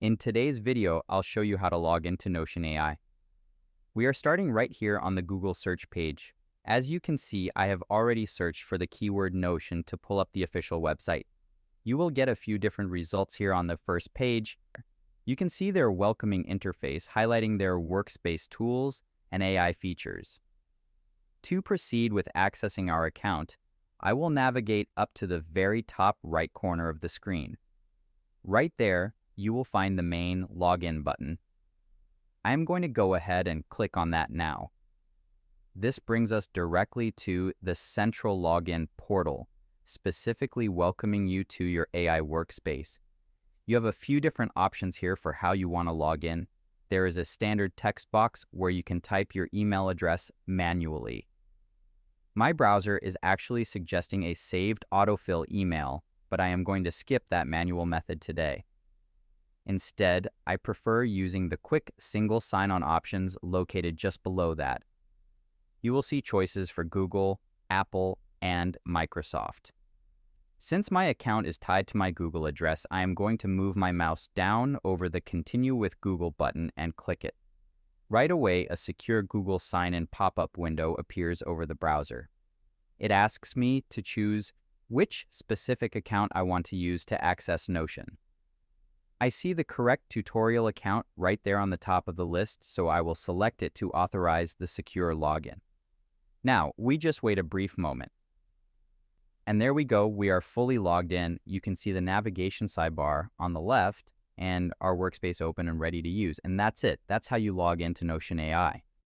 In today's video, I'll show you how to log into Notion AI. We are starting right here on the Google search page. As you can see, I have already searched for the keyword Notion to pull up the official website. You will get a few different results here on the first page. You can see their welcoming interface highlighting their workspace tools and AI features. To proceed with accessing our account, I will navigate up to the very top right corner of the screen. Right there, you will find the main login button. I am going to go ahead and click on that now. This brings us directly to the central login portal, specifically welcoming you to your AI workspace. You have a few different options here for how you want to log in. There is a standard text box where you can type your email address manually. My browser is actually suggesting a saved autofill email, but I am going to skip that manual method today. Instead, I prefer using the quick single sign-on options located just below that. You will see choices for Google, Apple, and Microsoft. Since my account is tied to my Google address, I am going to move my mouse down over the Continue with Google button and click it. Right away, a secure Google sign-in pop-up window appears over the browser. It asks me to choose which specific account I want to use to access Notion. I see the correct tutorial account right there on the top of the list, so I will select it to authorize the secure login. Now, we just wait a brief moment. And there we go, we are fully logged in. You can see the navigation sidebar on the left and our workspace open and ready to use. And that's it. That's how you log into Notion AI.